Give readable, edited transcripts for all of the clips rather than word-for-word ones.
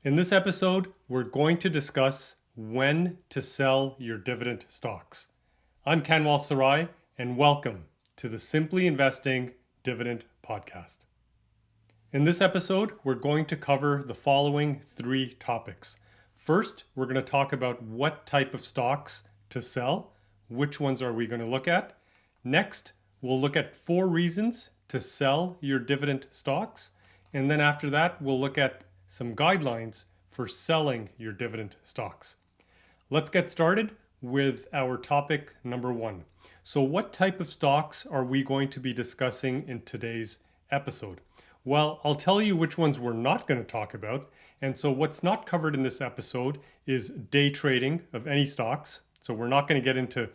In this episode, we're going to discuss when to sell your dividend stocks. I'm Kanwal Sarai, and welcome to the Simply Investing Dividend Podcast. In this episode, we're going to cover the following three topics. First, we're going to talk about what type of stocks to sell. Which ones are we going to look at? Next, we'll look at 4 reasons to sell your dividend stocks. And then after that, we'll look at some guidelines for selling your dividend stocks. Let's get started with our topic number 1. So what type of stocks are we going to be discussing in today's episode? Well, I'll tell you which ones we're not going to talk about. And so what's not covered in this episode is day trading of any stocks. So we're not going to get into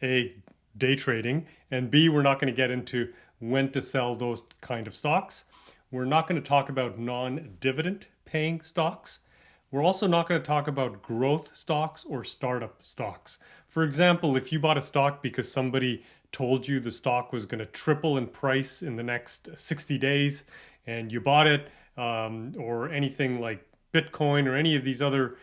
A, day trading, and B, we're not going to get into when to sell those kind of stocks. We're not going to talk about non-dividend paying stocks. We're also not going to talk about growth stocks or startup stocks. For example, if you bought a stock because somebody told you the stock was going to triple in price in the next 60 days and you bought it, or anything like Bitcoin or any of these other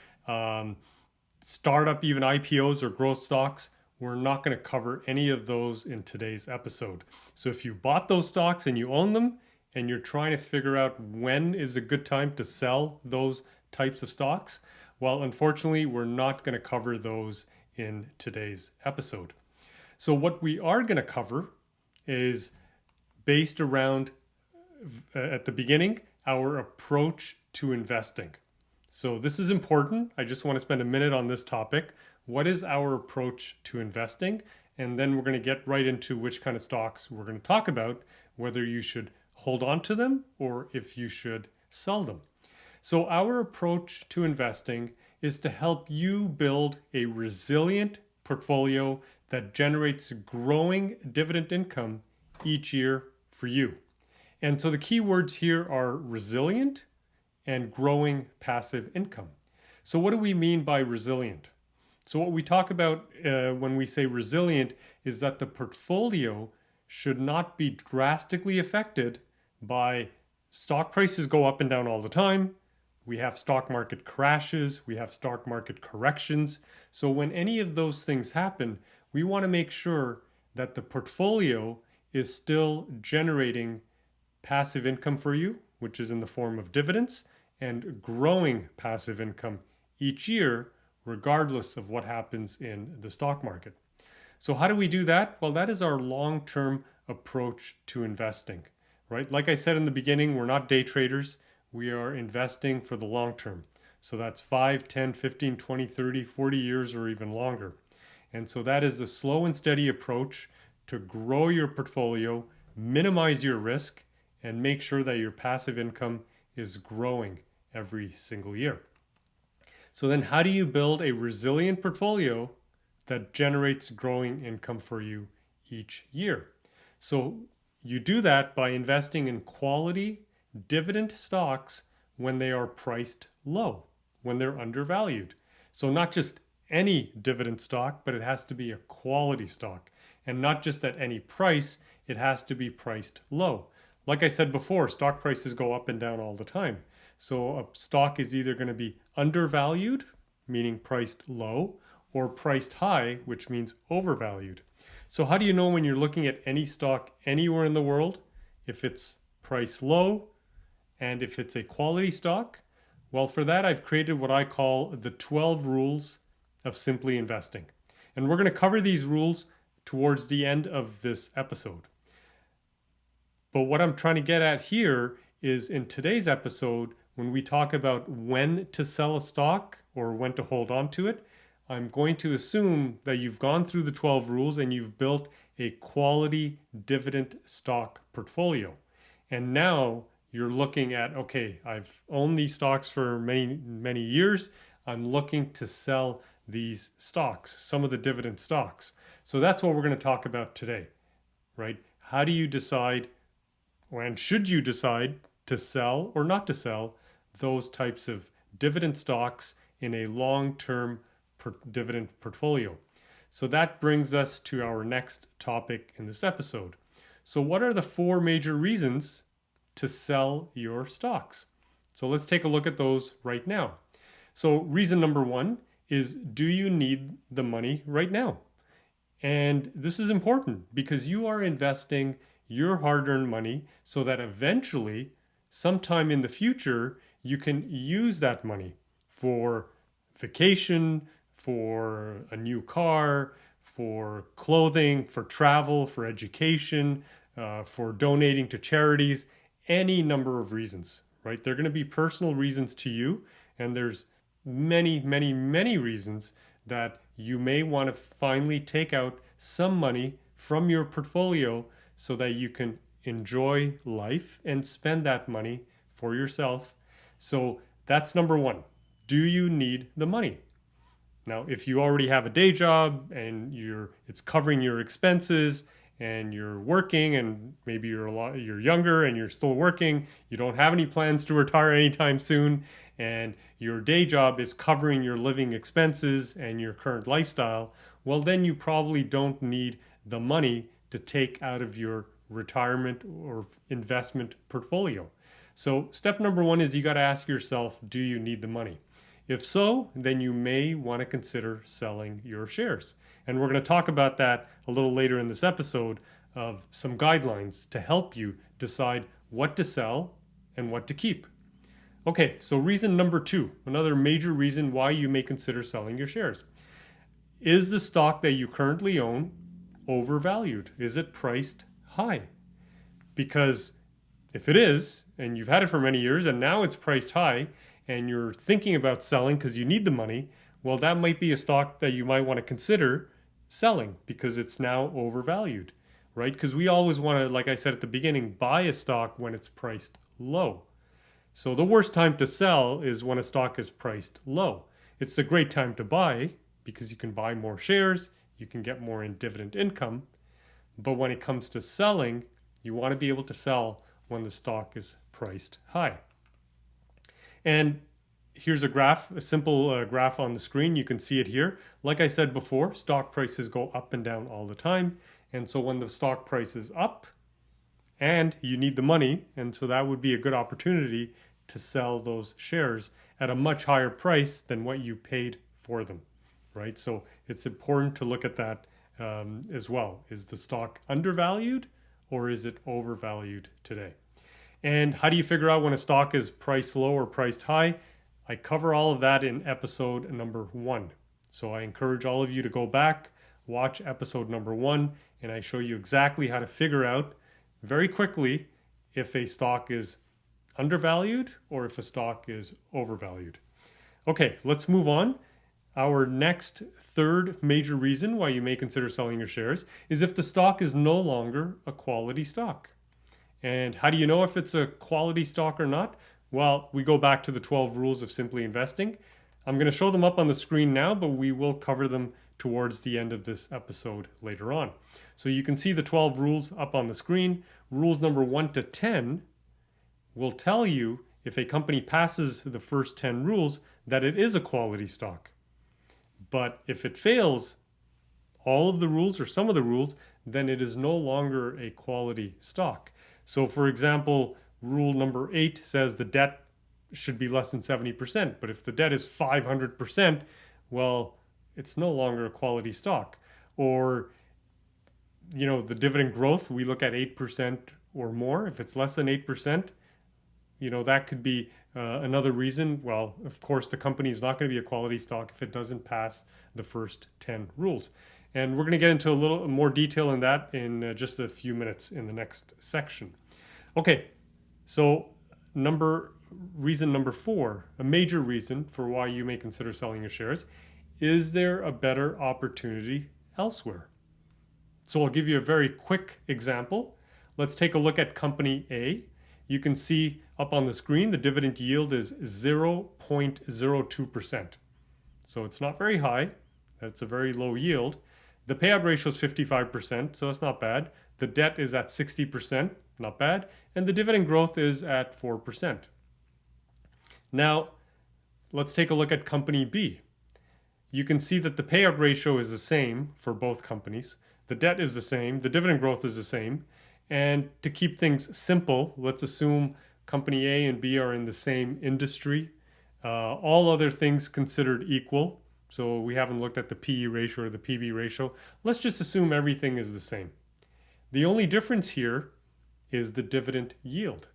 startup, even IPOs or growth stocks, we're not going to cover any of those in today's episode. So if you bought those stocks and you own them, and you're trying to figure out when is a good time to sell those types of stocks, well, unfortunately, we're not going to cover those in today's episode. So what we are going to cover is based around, at the beginning, our approach to investing. So this is important. I just want to spend a minute on this topic. What is our approach to investing? And then we're going to get right into which kind of stocks we're going to talk about, whether you should hold on to them or if you should sell them. So our approach to investing is to help you build a resilient portfolio that generates growing dividend income each year for you. And so the key words here are resilient and growing passive income. So what do we mean by resilient? So what we talk about when we say resilient is that the portfolio should not be drastically affected by stock prices go up and down all the time. We have stock market crashes. We have stock market corrections. So when any of those things happen, we want to make sure that the portfolio is still generating passive income for you, which is in the form of dividends, and growing passive income each year, regardless of what happens in the stock market. So how do we do that? Well, that is our long-term approach to investing. Right? Like I said in the beginning, we're not day traders. We are investing for the long term. So that's 5, 10, 15, 20, 30, 40 years or even longer. And so that is a slow and steady approach to grow your portfolio, minimize your risk, and make sure that your passive income is growing every single year. So then how do you build a resilient portfolio that generates growing income for you each year? So you do that by investing in quality dividend stocks when they are priced low, when they're undervalued. So not just any dividend stock, but it has to be a quality stock. And not just at any price, it has to be priced low. Like I said before, stock prices go up and down all the time. So a stock is either going to be undervalued, meaning priced low, or priced high, which means overvalued. So how do you know when you're looking at any stock anywhere in the world if it's priced low and if it's a quality stock? Well, for that, I've created what I call the 12 rules of simply investing. And we're going to cover these rules towards the end of this episode. But what I'm trying to get at here is in today's episode, when we talk about when to sell a stock or when to hold on to it, I'm going to assume that you've gone through the 12 rules and you've built a quality dividend stock portfolio. And now you're looking at, okay, I've owned these stocks for many, many years. I'm looking to sell these stocks, some of the dividend stocks. So that's what we're going to talk about today, right? How do you decide, and should you decide to sell or not to sell those types of dividend stocks in a long-term dividend portfolio? So that brings us to our next topic in this episode. So what are the 4 major reasons to sell your stocks? So let's take a look at those right now. So reason number one is, do you need the money right now? And this is important because you are investing your hard-earned money so that eventually, sometime in the future, you can use that money for vacation, for a new car, for clothing, for travel, for education, for donating to charities, any number of reasons, right? They're going to be personal reasons to you, and there's many, many, many reasons that you may want to finally take out some money from your portfolio so that you can enjoy life and spend that money for yourself. So that's number one. Do you need the money? Now, if you already have a day job and it's covering your expenses and you're working, and maybe you're younger and you're still working, you don't have any plans to retire anytime soon, and your day job is covering your living expenses and your current lifestyle, well, then you probably don't need the money to take out of your retirement or investment portfolio. So step number one is you got to ask yourself, do you need the money? If so, then you may want to consider selling your shares. And we're going to talk about that a little later in this episode, of some guidelines to help you decide what to sell and what to keep. Okay, so reason number two, another major reason why you may consider selling your shares. Is the stock that you currently own overvalued? Is it priced high? Because if it is, and you've had it for many years and now it's priced high, and you're thinking about selling because you need the money, well, that might be a stock that you might want to consider selling because it's now overvalued, right? Because we always want to, like I said at the beginning, buy a stock when it's priced low. So the worst time to sell is when a stock is priced low. It's a great time to buy because you can buy more shares, you can get more in dividend income. But when it comes to selling, you want to be able to sell when the stock is priced high. And here's a graph, a simple graph on the screen. You can see it here. Like I said before, stock prices go up and down all the time. And so when the stock price is up and you need the money, and so that would be a good opportunity to sell those shares at a much higher price than what you paid for them, right? So it's important to look at that as well. Is the stock undervalued or is it overvalued today? And how do you figure out when a stock is priced low or priced high? I cover all of that in episode number 1. So I encourage all of you to go back, watch episode number 1, and I show you exactly how to figure out very quickly if a stock is undervalued or if a stock is overvalued. Okay, let's move on. Our next third major reason why you may consider selling your shares is if the stock is no longer a quality stock. And how do you know if it's a quality stock or not? Well, we go back to the 12 rules of simply investing. I'm going to show them up on the screen now, but we will cover them towards the end of this episode later on. So you can see the 12 rules up on the screen. Rules number 1 to 10 will tell you if a company passes the first 10 rules that it is a quality stock. But if it fails all of the rules or some of the rules, then it is no longer a quality stock. So for example, rule number 8 says the debt should be less than 70%. But if the debt is 500%, well, it's no longer a quality stock. Or, the dividend growth, we look at 8% or more. If it's less than 8%, that could be another reason. Well, of course, the company is not going to be a quality stock if it doesn't pass the first 10 rules. And we're going to get into a little more detail in that in just a few minutes in the next section. Okay, so reason number 4, a major reason for why you may consider selling your shares, is there a better opportunity elsewhere? So I'll give you a very quick example. Let's take a look at company A. You can see up on the screen the dividend yield is 0.02%. So it's not very high. That's a very low yield. The payout ratio is 55%, so that's not bad. The debt is at 60%, not bad. And the dividend growth is at 4%. Now, let's take a look at company B. You can see that the payout ratio is the same for both companies. The debt is the same. The dividend growth is the same. And to keep things simple, let's assume Company A and B are in the same industry. All other things considered equal. So we haven't looked at the PE ratio or the PB ratio. Let's just assume everything is the same. The only difference here is the dividend yield.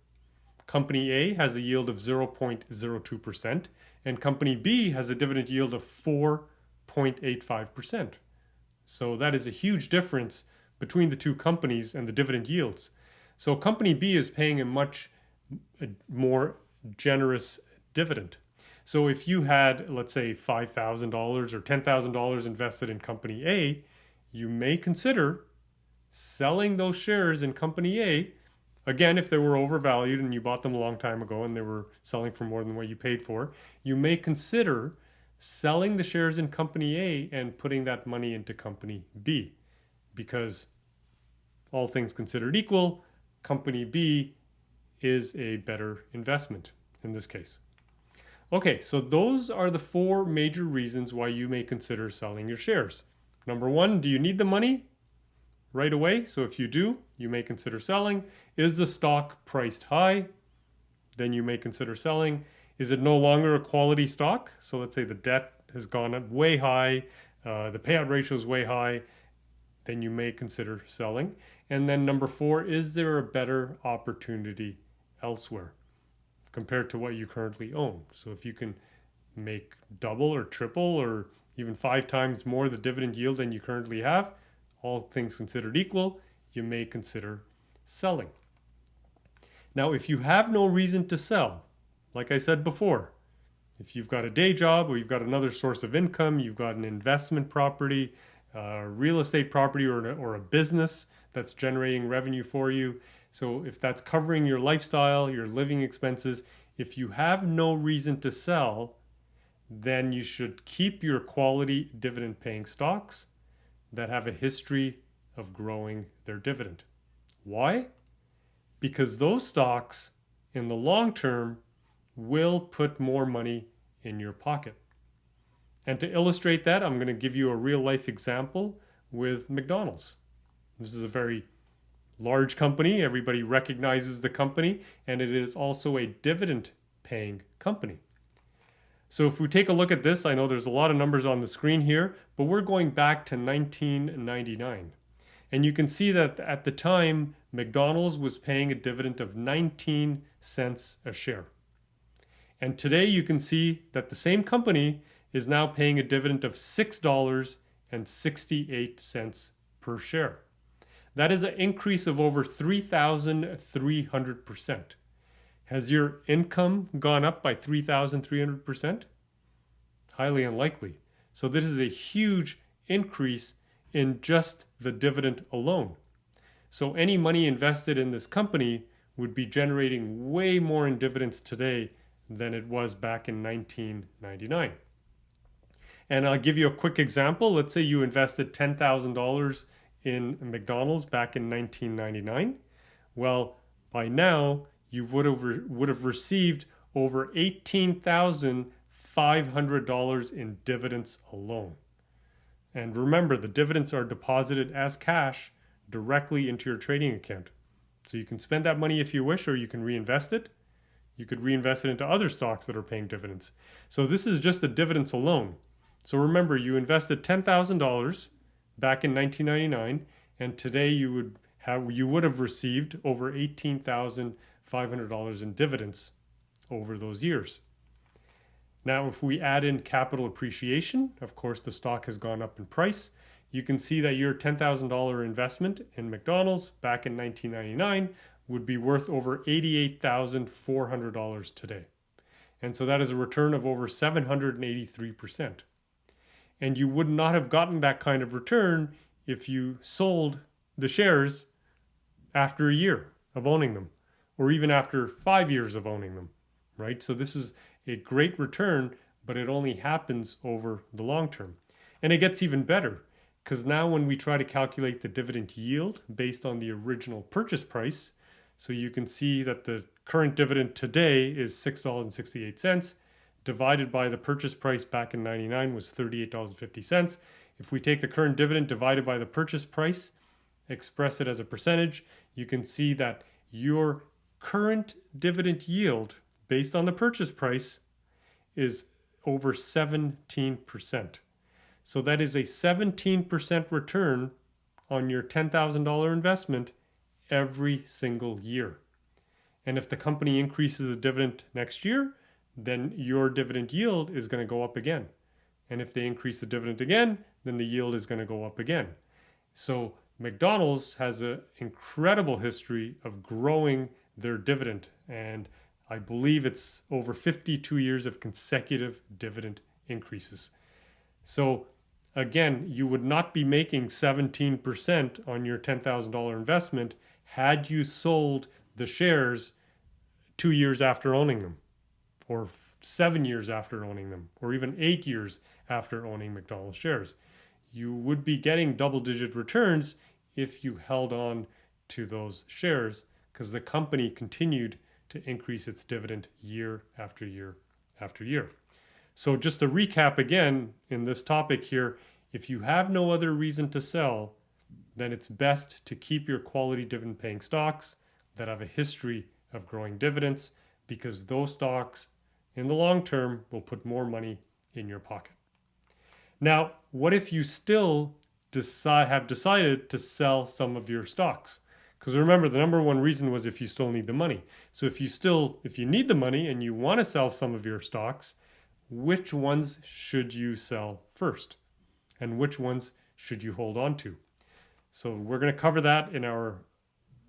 Company A has a yield of 0.02%, and Company B has a dividend yield of 4.85%. So that is a huge difference between the two companies and the dividend yields. So Company B is paying a much more generous dividend. So if you had, let's say, $5,000 or $10,000 invested in Company A, you may consider selling those shares in Company A. Again, if they were overvalued and you bought them a long time ago and they were selling for more than what you paid for, you may consider selling the shares in Company A and putting that money into Company B, because all things considered equal, Company B is a better investment in this case. Okay, so those are the 4 major reasons why you may consider selling your shares. Number 1, do you need the money right away? So if you do, you may consider selling. Is the stock priced high? Then you may consider selling. Is it no longer a quality stock? So let's say the debt has gone up way high, the payout ratio is way high, then you may consider selling. And then number 4, is there a better opportunity elsewhere compared to what you currently own? So if you can make double or triple or even 5 times more the dividend yield than you currently have, all things considered equal, you may consider selling. Now, if you have no reason to sell, like I said before, if you've got a day job or you've got another source of income, you've got an investment property, real estate property, or a business that's generating revenue for you. So if that's covering your lifestyle, your living expenses, if you have no reason to sell, then you should keep your quality dividend paying stocks that have a history of growing their dividend. Why? Because those stocks in the long term will put more money in your pocket. And to illustrate that, I'm going to give you a real life example with McDonald's. This is a very large company. Everybody recognizes the company, and it is also a dividend paying company. So if we take a look at this, I know there's a lot of numbers on the screen here, but we're going back to 1999. And you can see that at the time, McDonald's was paying a dividend of 19 cents a share. And today you can see that the same company is now paying a dividend of $6.68 per share. That is an increase of over 3,300%. Has your income gone up by 3,300%? Highly unlikely. So this is a huge increase in just the dividend alone. So any money invested in this company would be generating way more in dividends today than it was back in 1999. And I'll give you a quick example. Let's say you invested $10,000 in McDonald's back in 1999. Well, by now you would have received over $18,500 in dividends alone. And remember, the dividends are deposited as cash directly into your trading account. So you can spend that money if you wish, or you can reinvest it. You could reinvest it into other stocks that are paying dividends. So this is just the dividends alone. So remember, you invested $10,000 back in 1999, and today you would have received over $18,500 in dividends over those years. Now, if we add in capital appreciation, of course, the stock has gone up in price. You can see that your $10,000 investment in McDonald's back in 1999 would be worth over $88,400 today. And so that is a return of over 783%. And you would not have gotten that kind of return if you sold the shares after a year of owning them, or even after 5 years of owning them, right? So this is a great return, but it only happens over the long term. And it gets even better, because now when we try to calculate the dividend yield based on the original purchase price, so you can see that the current dividend today is $6.68, divided by the purchase price back in 99 was $38.50. If we take the current dividend divided by the purchase price, express it as a percentage, you can see that your current dividend yield based on the purchase price is over 17%. So that is a 17% return on your $10,000 investment every single year. And if the company increases the dividend next year, then your dividend yield is going to go up again. And if they increase the dividend again, then the yield is going to go up again. So McDonald's has an incredible history of growing their dividend. And I believe it's over 52 years of consecutive dividend increases. So again, you would not be making 17% on your $10,000 investment had you sold the shares 2 years after owning them, or 7 years after owning them, or even 8 years after owning McDonald's shares. You would be getting double-digit returns if you held on to those shares, because the company continued to increase its dividend year after year after year. So just to recap again in this topic here, if you have no other reason to sell, then it's best to keep your quality dividend paying stocks that have a history of growing dividends, because those stocks in the long term will put more money in your pocket. Now, what if you still have decided to sell some of your stocks? Because remember, the number one reason was if you still need the money. So if you need the money and you want to sell some of your stocks, which ones should you sell first? And which ones should you hold on to? So we're going to cover that in our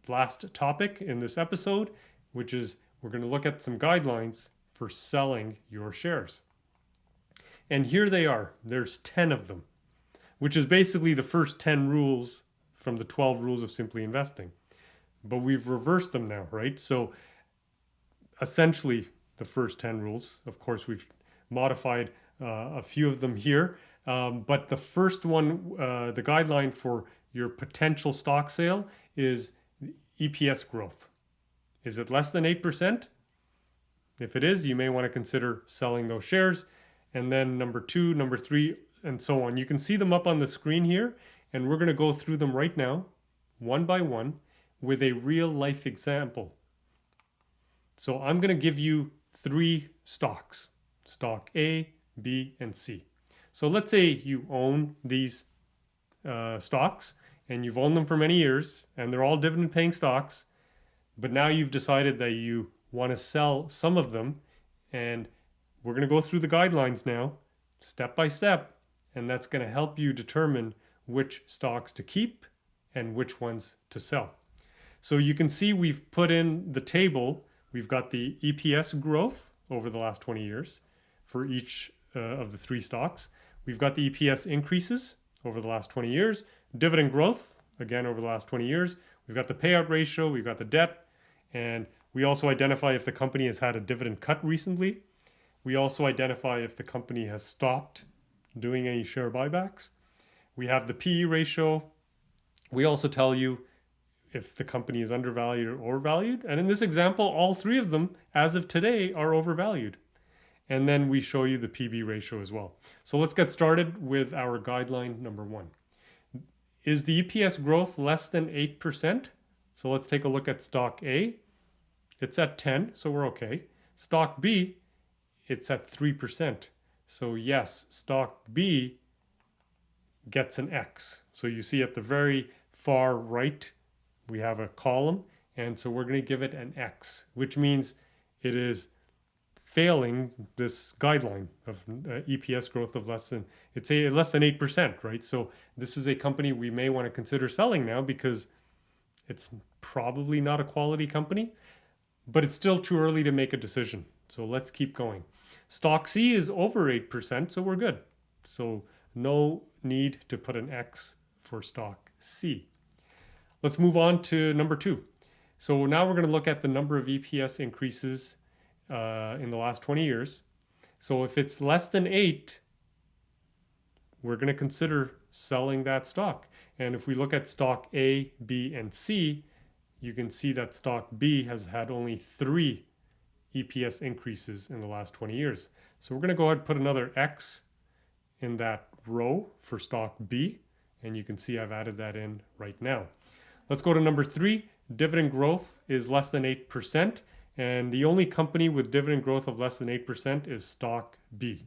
last topic in this episode, which is we're going to look at some guidelines for selling your shares. And here they are. There's 10 of them, which is basically the first 10 rules from the 12 rules of simply investing. But we've reversed them now, right? So essentially the first 10 rules, of course, we've modified a few of them here. But the first one, the guideline for your potential stock sale is EPS growth. Is it less than 8%? If it is, you may want to consider selling those shares. And then number 2, number 3, and so on. You can see them up on the screen here, and we're going to go through them right now, one by one, with a real life example. So I'm going to give you 3 stocks, stock A, B, and C. So let's say you own these stocks, and you've owned them for many years, and they're all dividend paying stocks, but now you've decided that you want to sell some of them, and we're going to go through the guidelines now, step by step, and that's going to help you determine which stocks to keep and which ones to sell. So you can see we've put in the table. We've got the EPS growth over the last 20 years for each of the 3 stocks. We've got the EPS increases over the last 20 years, dividend growth, again, over the last 20 years. We've got the payout ratio, we've got the debt, and we also identify if the company has had a dividend cut recently. We also identify if the company has stopped doing any share buybacks. We have the PE ratio. We also tell you if the company is undervalued or overvalued. And in this example, all 3 of them, as of today, are overvalued. And then we show you the PB ratio as well. So let's get started with our guideline number 1. Is the EPS growth less than 8%? So let's take a look at stock A. It's at 10, so we're okay. Stock B, it's at 3%. So yes, stock B gets an X. So you see at the very far right, we have a column, and so we're going to give it an X, which means it is failing this guideline of EPS growth of less than 8%, right? So this is a company we may want to consider selling now because it's probably not a quality company, but it's still too early to make a decision. So let's keep going. Stock C is over 8%, so we're good. So no need to put an X for stock C. Let's move on to number 2. So now we're going to look at the number of EPS increases in the last 20 years. So if it's less than 8, we're going to consider selling that stock. And if we look at stock A, B, and C, you can see that stock B has had only 3 EPS increases in the last 20 years. So we're going to go ahead and put another X in that row for stock B. And you can see I've added that in right now. Let's go to number 3. dividend growth is less than 8%. And the only company with dividend growth of less than 8% is stock B.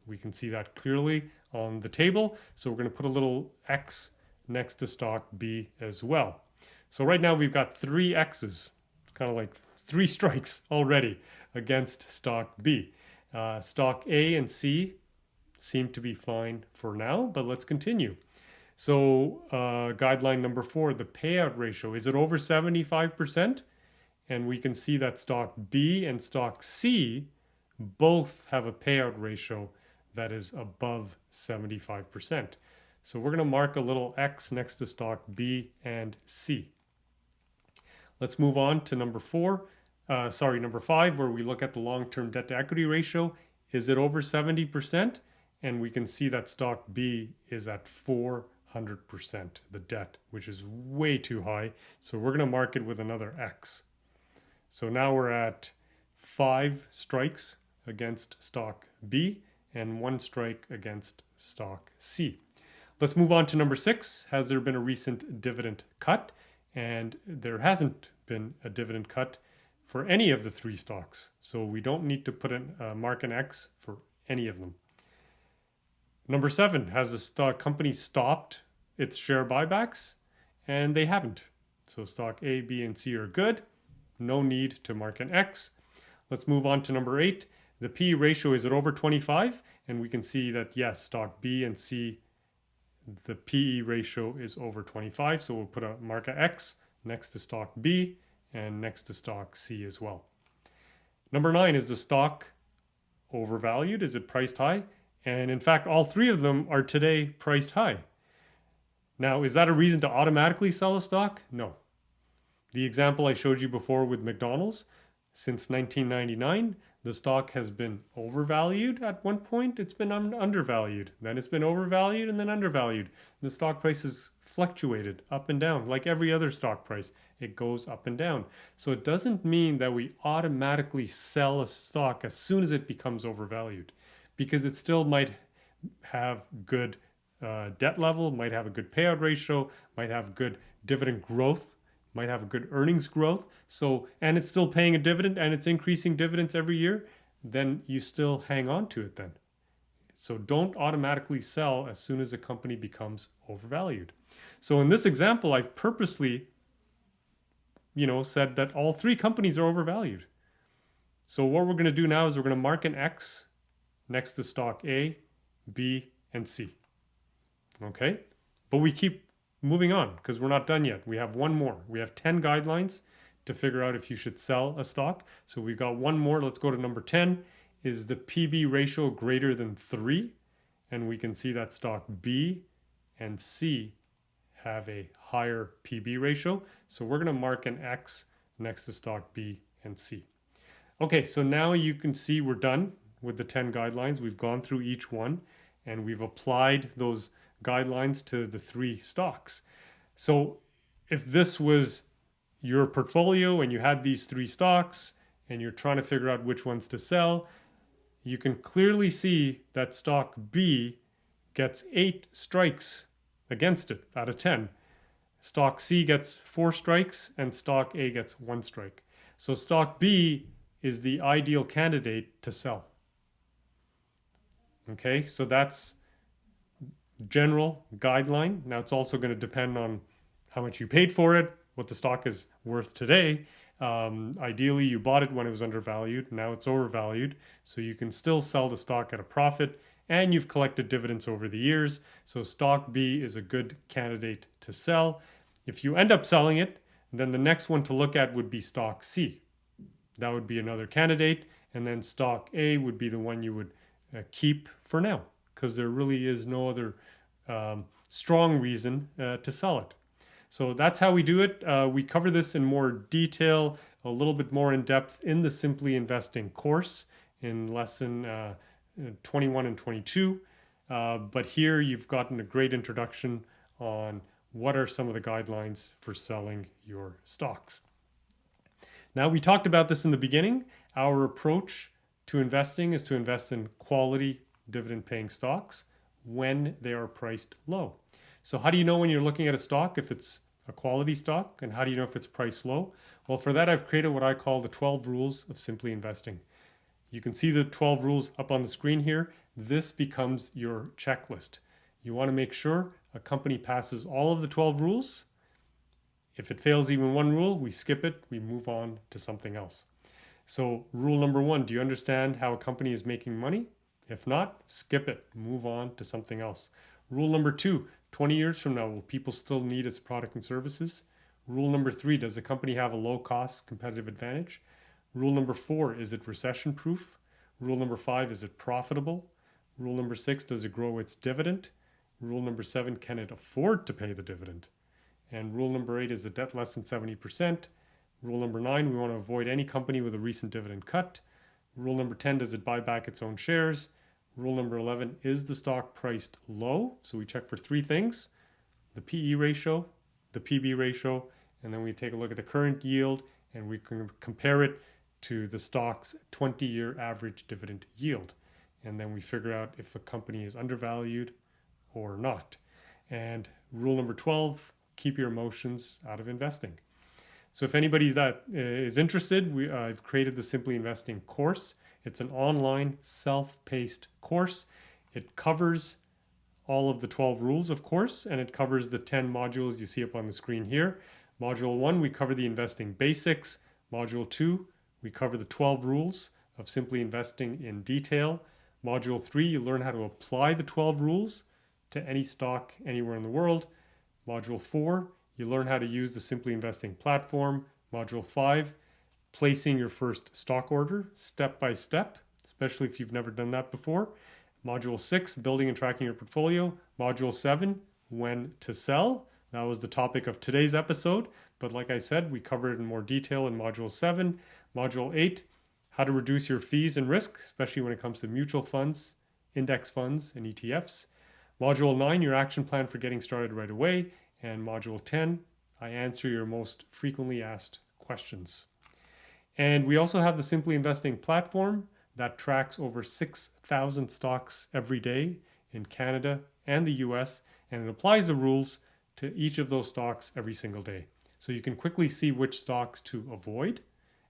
We can see that clearly on the table. So we're going to put a little X next to stock B as well. So right now we've got 3 X's, kind of like 3 strikes already against stock B. Stock A and C seem to be fine for now, but let's continue. So guideline number 4, the payout ratio, is it over 75%? And we can see that stock B and stock C both have a payout ratio that is above 75%. So we're going to mark a little X next to stock B and C. Let's move on to number 5, where we look at the long-term debt to equity ratio. Is it over 70%? And we can see that stock B is at 400%, the debt, which is way too high. So we're going to mark it with another X. So now we're at 5 strikes against stock B and 1 strike against stock C. Let's move on to number 6. Has there been a recent dividend cut? And there hasn't been a dividend cut for any of the 3 stocks. So we don't need to put mark an X for any of them. Number 7, has the stock company stopped its share buybacks? And they haven't. So stock A, B, and C are good. No need to mark an X. Let's move on to number 8. The P ratio, is it over 25? And we can see that yes, stock B and C, the PE ratio is over 25. So we'll put a mark a X next to stock B and next to stock C as well. Number 9, is the stock overvalued? Is it priced high? And in fact, all 3 of them are today priced high. Now, is that a reason to automatically sell a stock? No. The example I showed you before with McDonald's, since 1999, the stock has been overvalued at one point, it's been undervalued, then it's been overvalued and then undervalued. The stock price has fluctuated up and down like every other stock price. It goes up and down. So it doesn't mean that we automatically sell a stock as soon as it becomes overvalued, because it still might have good debt level, might have a good payout ratio, might have good dividend growth, might have a good earnings growth. So, and it's still paying a dividend and it's increasing dividends every year, then you still hang on to it then. So don't automatically sell as soon as a company becomes overvalued. So in this example, I've purposely, said that all 3 companies are overvalued. So what we're going to do now is we're going to mark an X next to stock A, B, and C. Okay? But we keep moving on because we're not done yet. We have one more. We have 10 guidelines to figure out if you should sell a stock. So we've got one more. Let's go to number 10. Is the PB ratio greater than 3? And we can see that stock B and C have a higher PB ratio. So we're going to mark an X next to stock B and C. Okay, so now you can see we're done with the 10 guidelines. We've gone through each one and we've applied those guidelines to the 3 stocks. So if this was your portfolio and you had these 3 stocks and you're trying to figure out which ones to sell, you can clearly see that stock B gets 8 strikes against it out of 10. Stock C gets 4 strikes and stock A gets 1 strike. So stock B is the ideal candidate to sell. Okay, so that's general guideline. Now it's also going to depend on how much you paid for it, what the stock is worth today. Ideally, you bought it when it was undervalued. Now it's overvalued. So you can still sell the stock at a profit and you've collected dividends over the years. So stock B is a good candidate to sell. If you end up selling it, then the next one to look at would be stock C. That would be another candidate. And then stock A would be the one you would keep for now, because there really is no other strong reason to sell it. So that's how we do it. We cover this in more detail, a little bit more in depth in the Simply Investing course in lesson 21 and 22. But here you've gotten a great introduction on what are some of the guidelines for selling your stocks. Now, we talked about this in the beginning. Our approach to investing is to invest in quality dividend-paying stocks when they are priced low. So how do you know when you're looking at a stock if it's a quality stock, and how do you know if it's priced low? Well, for that, I've created what I call the 12 rules of simply investing. You can see the 12 rules up on the screen here. This becomes your checklist. You want to make sure a company passes all of the 12 rules. If it fails even one rule, we skip it, we move on to something else. So rule number 1, do you understand how a company is making money? If not, skip it, move on to something else. Rule number 2, 20 years from now, will people still need its product and services? Rule number 3, does the company have a low cost competitive advantage? Rule number 4, is it recession proof? Rule number 5, is it profitable? Rule number 6, does it grow its dividend? Rule number 7, can it afford to pay the dividend? And rule number 8, is the debt less than 70%? Rule number 9, we want to avoid any company with a recent dividend cut. Rule number 10, does it buy back its own shares? Rule number 11, is the stock priced low? So we check for 3 things: the PE ratio, the PB ratio, and then we take a look at the current yield and we can compare it to the stock's 20-year average dividend yield. And then we figure out if a company is undervalued or not. And rule number 12, keep your emotions out of investing. So if anybody that is interested, I've created the Simply Investing course. It's an online self-paced course. It covers all of the 12 rules, of course, and it covers the 10 modules you see up on the screen here. Module 1, we cover the investing basics. Module 2, we cover the 12 rules of simply investing in detail. Module 3, you learn how to apply the 12 rules to any stock anywhere in the world. Module 4, you learn how to use the Simply Investing platform. Module 5, placing your first stock order step by step, especially if you've never done that before. Module 6, building and tracking your portfolio. Module 7, when to sell. That was the topic of today's episode, but like I said, we covered it in more detail in Module 7. Module 8, how to reduce your fees and risk, especially when it comes to mutual funds, index funds, and ETFs. Module 9, your action plan for getting started right away. And Module 10, I answer your most frequently asked questions. And we also have the Simply Investing platform that tracks over 6,000 stocks every day in Canada and the US, and it applies the rules to each of those stocks every single day. So you can quickly see which stocks to avoid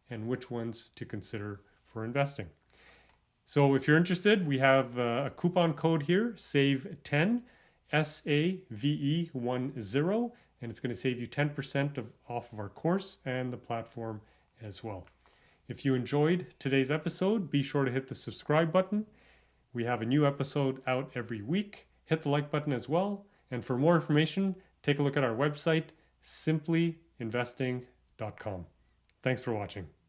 and which ones to consider for investing. So if you're interested, we have a coupon code here, SAVE10, SAVE10, and it's going to save you 10% off of our course and the platform as well. If you enjoyed today's episode, be sure to hit the subscribe button. We have a new episode out every week. Hit the like button as well. And for more information, take a look at our website, simplyinvesting.com. Thanks for watching.